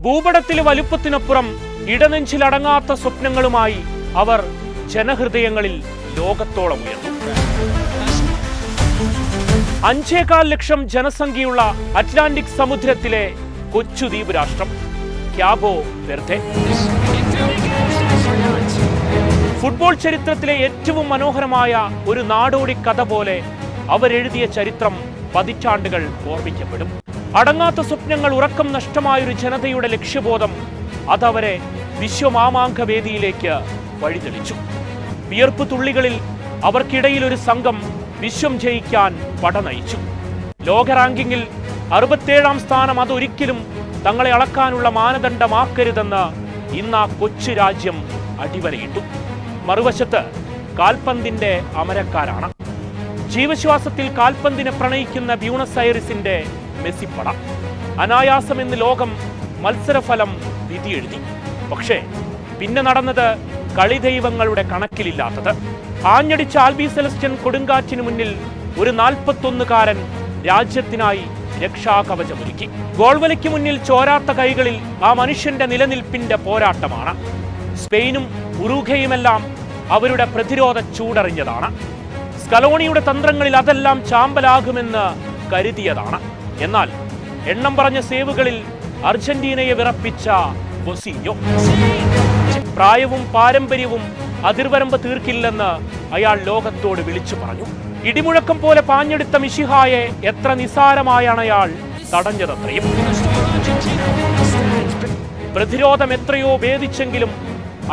ഭൂപടത്തിലെ വലുപ്പത്തിനപ്പുറം ഇടനെഞ്ചിലടങ്ങാത്ത സ്വപ്നങ്ങളുമായി അവർ ജനഹൃദയങ്ങളിൽ ലോകത്തോളം ഉയർന്നു. 5.25 ലക്ഷം ജനസംഖ്യയുള്ള അറ്റ്ലാന്റിക് സമുദ്രത്തിലെ കൊച്ചു ദ്വീപ് രാഷ്ട്രം ക്യാബോ വെർദെ. ഫുട്ബോൾ ചരിത്രത്തിലെ ഏറ്റവും മനോഹരമായ ഒരു നാടോടി കഥ പോലെ അവരെഴുതിയ ചരിത്രം പതിറ്റാണ്ടുകൾ ഓർമ്മിക്കപ്പെടും. അടങ്ങാത്ത സ്വപ്നങ്ങൾ, ഉറക്കം നഷ്ടമായൊരു ജനതയുടെ ലക്ഷ്യബോധം അതവരെ വിശ്വമാമാങ്ക വേദിയിലേക്ക് വഴിതെളിച്ചു. വിയർപ്പ് തുള്ളികളിൽ അവർക്കിടയിൽ ഒരു സംഘം വിശ്വം ജയിക്കാൻ പടനയിച്ചു. ലോക റാങ്കിങ്ങിൽ 67-ാം സ്ഥാനം അതൊരിക്കലും തങ്ങളെ അളക്കാനുള്ള മാനദണ്ഡമാക്കരുതെന്ന് ഇന്ന് ആ കൊച്ചു രാജ്യം അടിവരയിട്ടു. മറുവശത്ത് കാൽപന്തിന്റെ അമരക്കാരാണ്. ജീവശ്വാസത്തിൽ കാൽപന്തിനെ പ്രണയിക്കുന്ന ബ്യൂണസ് ഐറിസിന്റെ മെസ്സിപ്പട. അനായാസമെന്ന് ലോകം മത്സരഫലം വിധിയെഴുതി. പക്ഷേ പിന്നെ നടന്നത് കളിദൈവങ്ങളുടെ കണക്കിലില്ലാത്തത്. ആഞ്ഞടിച്ച ആൽബി സെലസ്റ്റ്യൻ കൊടുങ്കാറ്റിന് മുന്നിൽ ഒരു 41-കാരൻ രാജ്യത്തിനായി രക്ഷാകവചമൊരുക്കി. ഗോൾവലയ്ക്ക് മുന്നിൽ ചോരാത്ത കൈകളിൽ ആ മനുഷ്യന്റെ നിലനിൽപ്പിന്റെ പോരാട്ടമാണ്. സ്പെയിനും ഉറുഗ്വേയുമെല്ലാം അവരുടെ പ്രതിരോധ ചൂടറിഞ്ഞതാണ്. സ്കലോണിയുടെ തന്ത്രങ്ങളിൽ അതെല്ലാം ചാമ്പലാകുമെന്ന് കരുതിയതാണ്. എന്നാൽ എണ്ണം പറഞ്ഞ സേവുകളിൽ അർജന്റീനയെ വിറപ്പിച്ച ബൊസീഞ്ഞോ. പ്രായവും പാരമ്പര്യവും അതിർവരമ്പ് തീർക്കില്ലെന്ന് അയാൾ ലോകത്തോട് വിളിച്ചു പറഞ്ഞു. ഇടിമുഴക്കം പോലെ പാഞ്ഞെടുത്ത മിശിഹായെ എത്ര നിസാരമായാണ് അയാൾ തടഞ്ഞതത്രയും. പ്രതിരോധം എത്രയോ ഭേദിച്ചെങ്കിലും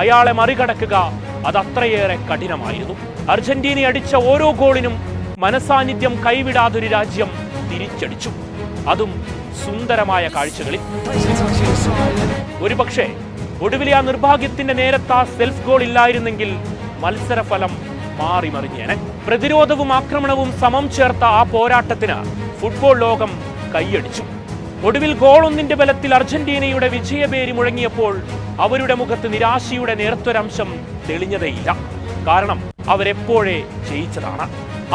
അയാളെ മറികടക്കുക അതത്രയേറെ കഠിനമായിരുന്നു. അർജന്റീന അടിച്ച ഓരോ ഗോളിനും മനസാന്നിധ്യം കൈവിടാതൊരു രാജ്യം തിരിച്ചടിച്ചു. അതും സുന്ദരമായ കാഴ്ചകളിൽ. ഒരുപക്ഷെ ഒടുവിലെ ആ നിർഭാഗ്യത്തിന്റെ നേരത്തെ സെൽഫ് ഗോൾ ഇല്ലായിരുന്നെങ്കിൽ മത്സരഫലം മാറിമറിഞ്ഞേനെ. പ്രതിരോധവും ആക്രമണവും സമം ചേർത്ത ആ പോരാട്ടത്തിന് ഫുട്ബോൾ ലോകം കൈയടിച്ചു. ഒടുവിൽ ഗോൾ 1-ന്റെ ബലത്തിൽ അർജന്റീനയുടെ വിജയപേരി മുഴങ്ങിയപ്പോൾ അവരുടെ മുഖത്ത് നിരാശയുടെ നേർത്തൊരംശം തെളിഞ്ഞതേയില്ല. കാരണം അവരെപ്പോഴേ ജയിച്ചതാണ്.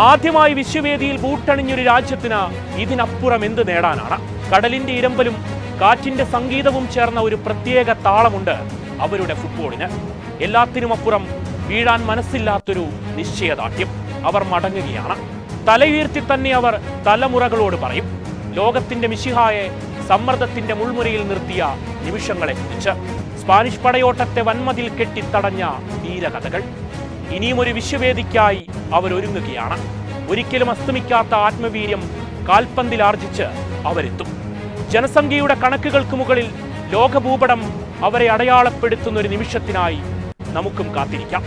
ആദ്യമായി വിശ്വവേദിയിൽ ബൂട്ടണിഞ്ഞൊരു രാജ്യത്തിന് ഇതിനപ്പുറം എന്ത് നേടാനാണ്? കടലിന്റെ ഇരമ്പലും കാറ്റിന്റെ സംഗീതവും ചേർന്ന ഒരു പ്രത്യേക താളമുണ്ട് അവരുടെ ഫുട്ബോളിന്. എല്ലാത്തിനുമപ്പുറം വീഴാൻ മനസ്സില്ലാത്തൊരു നിശ്ചയദാർഢ്യം. അവർ മടങ്ങുകയാണ്. തലയുയർത്തി തന്നെ അവർ തലമുറകളോട് പറയും ലോകത്തിന്റെ മിശിഹായെ സമ്മർദ്ദത്തിന്റെ മുൾമുരയിൽ നിർത്തിയ നിമിഷങ്ങളെക്കുറിച്ച്. സ്പാനിഷ് പടയോട്ടത്തെ വൻമതിൽ കെട്ടിത്തടഞ്ഞ വീരകഥകൾ. ഇനിയും ഒരു വിശ്വവേദിക്കായി അവരൊരുങ്ങുകയാണ്. ഒരിക്കലും അസ്തമിക്കാത്ത ആത്മവീര്യം കാൽപന്തിലാർജിച്ച് അവരെത്തും. ജനസംഖ്യയുടെ കണക്കുകൾക്ക് മുകളിൽ ലോകഭൂപടം അവരെ അടയാളപ്പെടുത്തുന്ന ഒരു നിമിഷത്തിനായി നമുക്കും കാത്തിരിക്കാം.